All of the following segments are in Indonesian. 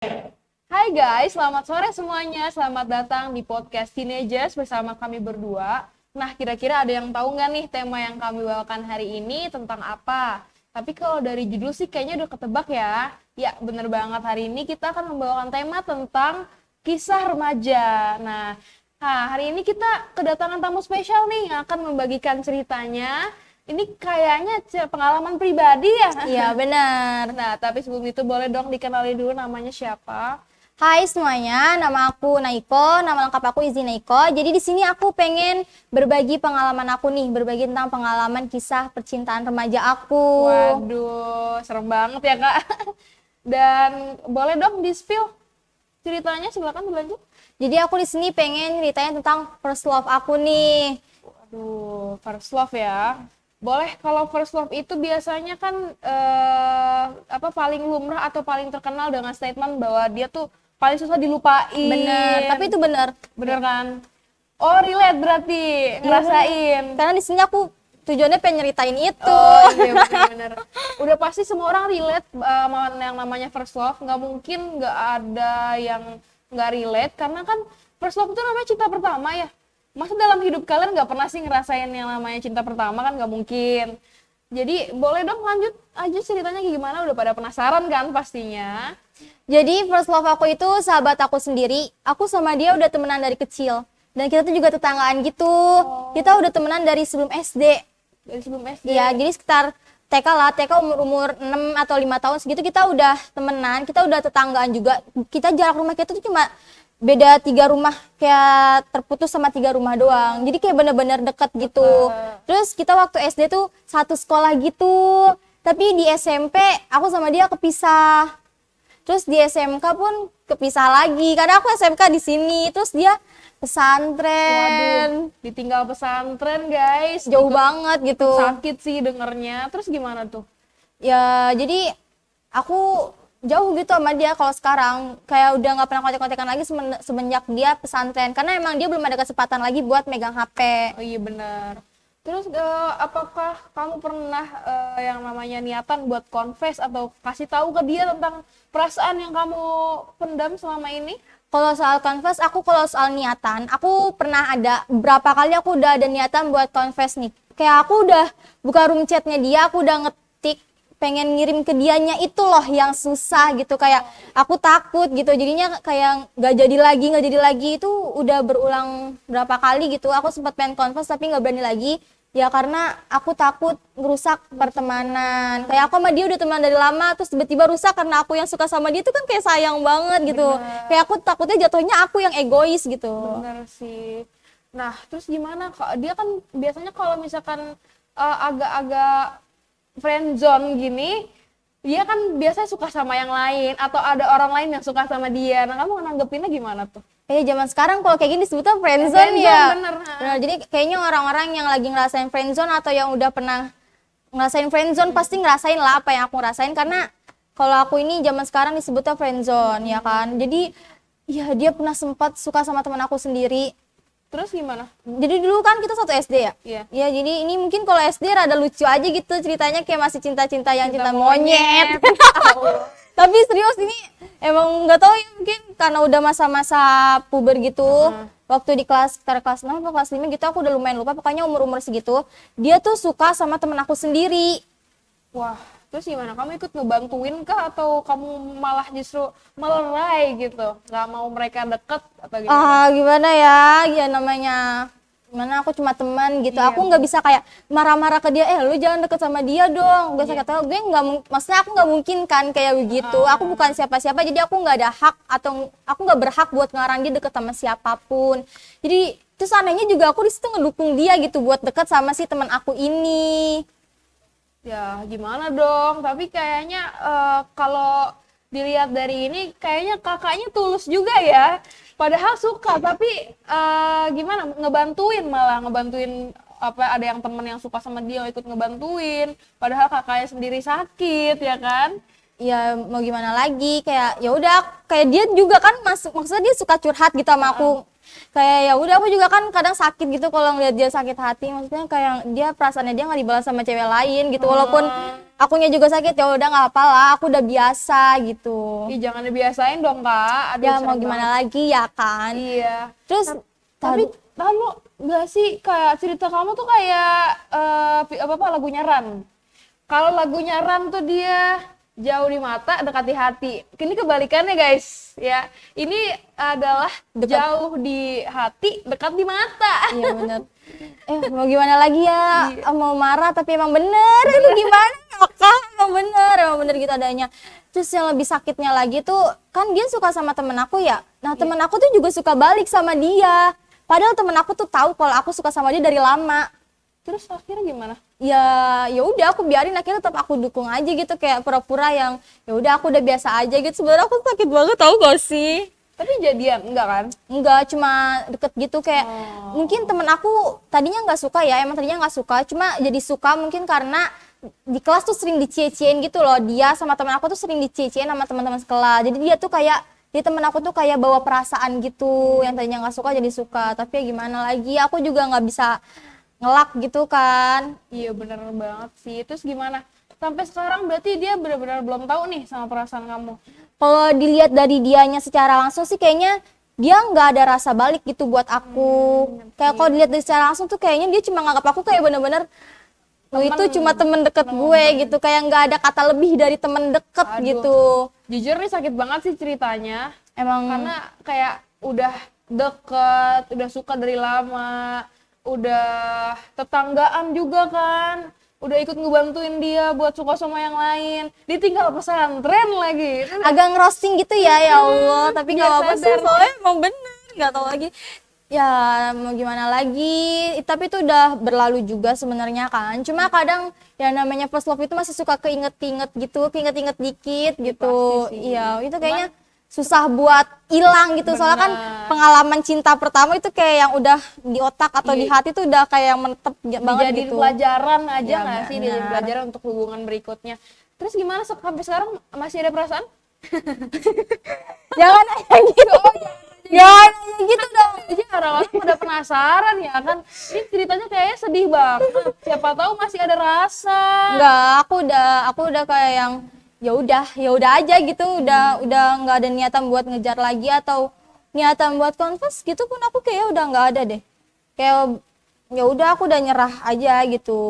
Hai guys, selamat sore semuanya. Selamat datang di podcast Teenagers bersama kami berdua. Nah, kira-kira ada yang tahu nggak nih tema yang kami bawakan hari ini tentang apa? Tapi kalau dari judul sih kayaknya udah ketebak ya. Ya, bener banget. Hari ini kita akan membawakan tema tentang kisah remaja. Hari ini kita kedatangan tamu spesial nih yang akan membagikan ceritanya. Ini kayaknya pengalaman pribadi ya. Iya benar. Nah, tapi sebelum itu boleh dong dikenali dulu namanya siapa? Hai semuanya, nama aku Naiko, nama lengkap aku Izzy Naiko. Jadi di sini aku pengen berbagi pengalaman aku nih, berbagi tentang pengalaman kisah percintaan remaja aku. Waduh, serem banget ya Kak. Dan boleh dong di-spill ceritanya, silakan dilanjut. Jadi aku di sini pengen ceritanya tentang first love aku nih. Waduh, first love ya. Boleh, kalau first love itu biasanya kan paling lumrah atau paling terkenal dengan statement bahwa dia tuh paling susah dilupain. Bener, tapi itu bener. Bener kan? Oh, relate berarti, ngerasain. Karena di sini aku tujuannya pengen nyeritain itu. Oh iya benar-benar. Udah pasti semua orang relate sama yang namanya first love. Nggak mungkin nggak ada yang nggak relate karena kan first love itu namanya cinta pertama ya. Masa dalam hidup kalian nggak pernah sih ngerasain yang namanya cinta pertama, kan nggak mungkin. Jadi boleh dong lanjut aja ceritanya gimana, udah pada penasaran kan pastinya. Jadi first love aku itu sahabat aku sendiri. Aku sama dia udah temenan dari kecil. Dan kita tuh juga tetanggaan gitu. Kita udah temenan dari sebelum SD. Dari sebelum SD. Iya, jadi sekitar TK lah, TK umur 6 atau 5 tahun segitu kita udah temenan, kita udah tetanggaan juga. Kita jarak rumah kita tuh cuma beda 3 rumah, kayak terputus sama 3 rumah doang. Jadi kayak bener-bener deket gitu. Terus kita waktu SD tuh satu sekolah gitu. Tapi di SMP aku sama dia kepisah. Terus di SMK pun kepisah lagi. Karena aku SMK di sini, terus dia pesantren. Waduh, ditinggal pesantren guys. Jauh banget gitu. Sakit sih dengernya. Terus gimana tuh? Ya jadi aku jauh gitu sama dia. Kalau sekarang kayak udah nggak pernah kontek-kontekan lagi semenjak dia pesantren, karena emang dia belum ada kesempatan lagi buat megang HP. Oh iya benar. Terus apakah kamu pernah yang namanya niatan buat confess atau kasih tahu ke dia tentang perasaan yang kamu pendam selama ini? Kalau soal confess, kalau soal niatan, aku pernah ada berapa kali aku udah ada niatan buat confess nih. Kayak aku udah buka room chatnya dia, aku udah ngetik pengen ngirim ke dianya, itu loh yang susah gitu. Kayak aku takut gitu, jadinya kayak nggak jadi lagi itu udah berulang berapa kali gitu. Aku sempat pengen confess tapi nggak berani lagi ya, karena aku takut ngerusak pertemanan. Kayak aku sama dia udah teman dari lama, terus tiba-tiba rusak karena aku yang suka sama dia, itu kan kayak sayang banget gitu. Kayak aku takutnya jatuhnya aku yang egois gitu. Bener sih. Nah, terus gimana? Dia kan biasanya kalau misalkan agak-agak friendzone gini, dia kan biasanya suka sama yang lain atau ada orang lain yang suka sama dia. Nah, kamu nanggepinnya gimana tuh? Zaman sekarang kalau kayak gini disebutnya friendzone ya. Bener. Bener, jadi kayaknya orang-orang yang lagi ngerasain friendzone atau yang udah pernah ngerasain friendzone pasti ngerasain lah apa yang aku rasain, karena kalau aku ini zaman sekarang disebutnya friendzone ya kan. Jadi ya dia pernah sempat suka sama teman aku sendiri. Terus gimana? Jadi dulu kan kita satu SD ya? Iya. Ya jadi ini mungkin kalau SD rada lucu aja gitu ceritanya, kayak masih cinta-cinta yang cinta monyet. Tapi serius ini emang nggak tahu ya, mungkin karena udah masa-masa puber gitu. Waktu di sekitar kelas 6 atau kelas 5 gitu, aku udah lumayan lupa, pokoknya umur-umur segitu. Dia tuh suka sama temen aku sendiri. Wah, terus gimana? Kamu ikut ngebantuin kah atau kamu malah justru melerai gitu? Gak mau mereka deket atau gimana? Gimana ya? Ya namanya gimana, aku cuma teman gitu. Iya. Aku nggak bisa kayak marah-marah ke dia, lu jangan deket sama dia dong. Gue kata gue nggak, maksudnya aku nggak mungkin kan kayak begitu. Aku bukan siapa-siapa, jadi aku nggak ada hak atau aku nggak berhak buat ngarang dia deket sama siapapun. Jadi terus anehnya juga aku di situ ngedukung dia gitu buat deket sama si teman aku ini. Ya gimana dong? Tapi kayaknya kalau dilihat dari ini kayaknya kakaknya tulus juga ya. Padahal suka tapi gimana, ngebantuin apa, ada yang temen yang suka sama dia ikut ngebantuin padahal kakaknya sendiri sakit ya kan. ya mau gimana lagi, kayak ya udah, kayak dia juga kan maksudnya dia suka curhat gitu sama aku. Kayak ya udah, aku juga kan kadang sakit gitu kalau ngeliat dia sakit hati, maksudnya kayak dia perasaannya dia nggak dibalas sama cewek lain gitu, walaupun akunya juga sakit, ya udah nggak apa lah, aku udah biasa gitu. Ih, jangan dibiasain dong Kak. Aduh, Ya serem mau gimana banget. lagi ya kan. Iya. Terus Tapi kamu nggak sih kayak cerita kamu tuh kayak apa lagunya Ran. Kalau lagunya Ran tuh dia jauh di mata, dekat di hati. Ini kebalikannya guys, ya. Ini adalah jauh di hati, dekat di mata. iya bener. Mau gimana lagi ya, mau marah tapi emang bener, ini gimana kak, emang bener gitu adanya. Terus yang lebih sakitnya lagi tuh, kan dia suka sama temen aku ya, nah temen aku tuh juga suka balik sama dia, padahal temen aku tuh tahu kalau aku suka sama dia dari lama. Terus akhirnya gimana? Ya udah aku biarin, akhirnya tetap aku dukung aja gitu, kayak pura-pura yang ya udah aku udah biasa aja gitu. Sebenarnya aku sakit banget, tahu gak sih? Tapi jadian enggak kan? Enggak, cuma deket gitu, kayak mungkin temen aku tadinya nggak suka ya, emang tadinya nggak suka, cuma jadi suka mungkin karena di kelas tuh sering dicie-ciein gitu loh, dia sama temen aku tuh sering dicie-ciein sama teman-teman sekelas, jadi dia tuh kayak, dia temen aku tuh kayak bawa perasaan gitu, yang tadinya nggak suka jadi suka. Tapi ya gimana lagi, aku juga nggak bisa ngelak gitu kan. Iya bener banget sih. Terus gimana? Sampai sekarang berarti dia benar-benar belum tahu nih sama perasaan kamu. Kalau dilihat dari dianya secara langsung sih kayaknya dia nggak ada rasa balik gitu buat aku. Kayak kalau dilihat dari secara langsung tuh kayaknya dia cuma nganggap aku kayak bener-bener oh itu cuma temen deket gue gitu, kayak nggak ada kata lebih dari temen deket. Aduh. Gitu. Jujur nih sakit banget sih ceritanya. Emang Karena kayak udah deket, udah suka dari lama, udah tetanggaan juga kan, udah ikut ngebantuin dia buat suka sama yang lain, ditinggal pesantren lagi. agak ngerosting gitu ya, ya Allah, tapi nggak Biar apa-apa sih, sadar. soalnya emang bener nggak tahu lagi ya mau gimana lagi. Tapi itu udah berlalu juga sebenarnya kan, cuma kadang ya namanya first love itu masih suka keinget-inget gitu, keinget-inget dikit gitu. Pasti sih. Iya itu kayaknya susah buat hilang gitu, soalnya kan pengalaman cinta pertama itu kayak yang udah di otak atau di hati tuh udah kayak yang menetap banget Dijadiin gitu. pelajaran aja Ya, nggak sih, benar. dijadiin pelajaran untuk hubungan berikutnya. Terus gimana sampai sekarang masih ada perasaan? Jangan kayak gitu, jangan kayak gitu dong. Jadi orang-orang udah penasaran ya kan, ini ceritanya kayaknya sedih banget, siapa tahu masih ada rasa. Enggak, aku udah kayak yang ya udah aja gitu, udah nggak ada niatan buat ngejar lagi atau niatan buat confess gitu pun, aku kayak udah nggak ada deh. Kayak ya udah aku udah nyerah aja gitu.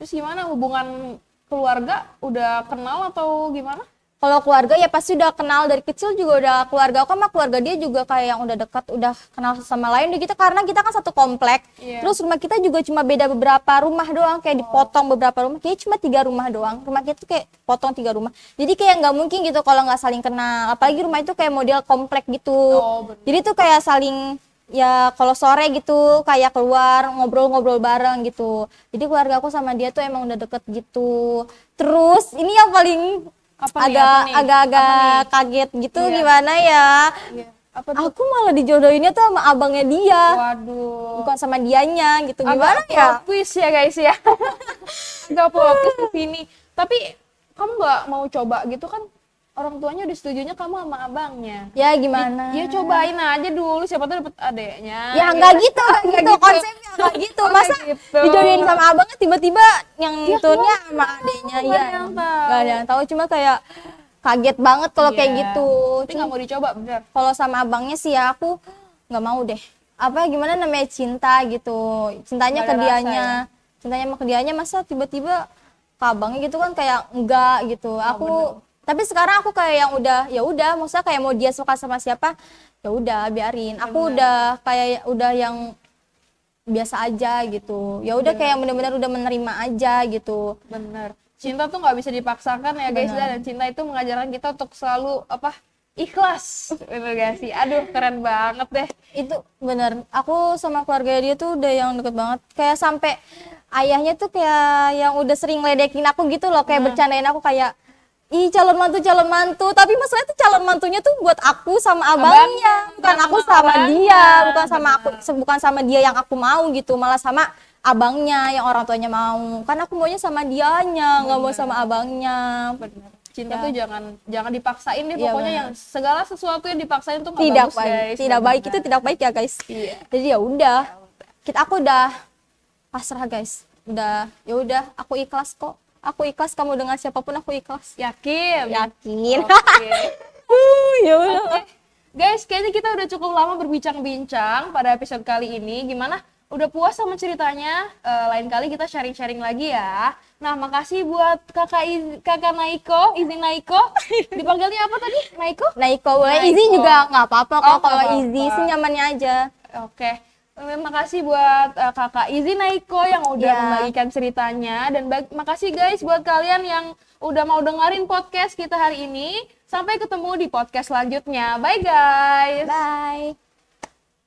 Terus gimana hubungan keluarga, udah kenal atau gimana? Kalau keluarga ya pasti udah kenal dari kecil, juga udah keluarga aku sama keluarga dia juga kayak yang udah dekat, udah kenal sama lain udah gitu, karena kita kan satu komplek. Iya. Terus rumah kita juga cuma beda beberapa rumah doang, kayak dipotong beberapa rumah, kayak cuma 3 rumah doang. Rumah kita tuh kayak potong 3 rumah. Jadi kayak nggak mungkin gitu kalau nggak saling kenal. Apalagi rumah itu kayak model komplek gitu. Oh, bener. Jadi tuh kayak saling ya kalau sore gitu kayak keluar ngobrol-ngobrol bareng gitu. Jadi keluarga aku sama dia tuh emang udah deket gitu. Terus ini yang paling Apa nih, apa nih? agak-agak kaget gitu, Iya. gimana ya? Iya. Apa tuh? Aku malah dijodohinnya tuh sama abangnya dia, Waduh. bukan sama dianya gitu. Gimana Agak ya? plot twist ya guys ya. Agak plot twist di sini. Tapi kamu nggak mau coba gitu kan? Orang tuanya udah setujunya kamu sama abangnya. Ya gimana? Ya cobain aja dulu, siapa tahu dapet adeknya. Ya enggak gitu, gitu konsepnya enggak gitu. Oh, Masa nggak gitu. dijodohin sama abangnya tiba-tiba yang itunya sama adeknya? nggak Iya. ada yang tahu. Enggak ada yang tahu, cuma kayak kaget banget kalau kayak Iya. gitu. Tapi nggak mau dicoba bener. Kalau sama abangnya sih ya aku nggak mau deh. Apa gimana namanya cinta gitu, cintanya Nggak ke ada dianya, rasa cintanya sama ke dianya, masa tiba-tiba ke abangnya gitu kan kayak enggak gitu. Aku tapi sekarang aku kayak yang ya udah, maksudnya kayak mau dia suka sama siapa ya udah biarin. Aku udah kayak udah yang biasa aja gitu. Ya udah kayak benar-benar udah menerima aja gitu. Bener. Cinta tuh nggak bisa dipaksakan ya guys, dan cinta itu mengajarkan kita untuk selalu apa? Ikhlas. Bener gak sih? Aduh, keren banget deh. Itu bener, aku sama keluarga dia tuh udah yang deket banget, kayak sampai ayahnya tuh kayak yang udah sering ledekin aku gitu loh, kayak bercandain aku kayak ih calon mantu, tapi masalahnya tuh calon mantunya tuh buat aku sama abangnya, bukan aku sama dia, bukan sama dia yang aku mau gitu, malah sama abangnya yang orang tuanya mau, kan aku maunya sama dianya, nggak mau sama abangnya. Bener. Cinta Ya. tuh jangan dipaksain deh, Iya, pokoknya benar. yang segala sesuatu yang dipaksain tuh nggak Tidak bagus, baik, guys. tidak baik, itu tidak baik ya guys. Iya. Jadi ya udah, aku udah pasrah guys, udah ya udah, aku ikhlas kok, aku ikhlas, kamu dengan siapapun aku ikhlas. Yakin? Yakin. Oke. Ya udah. Oke. Guys, kayaknya kita udah cukup lama berbincang-bincang pada episode kali ini. Gimana? Udah puas sama ceritanya? Lain kali kita sharing-sharing lagi ya. Nah, makasih buat kakak Naiko, Izzy Naiko. Dipanggilnya apa tadi? Naiko? Naiko, boleh Naiko. Izzy juga nggak apa-apa Oh, kok, nggak kalau apa-apa. Izzy senyamannya aja. Oke. Terima kasih buat kakak Izzy Naiko yang udah Iya. membagikan ceritanya. Dan makasih guys buat kalian yang udah mau dengerin podcast kita hari ini. Sampai ketemu di podcast selanjutnya. Bye guys! Bye.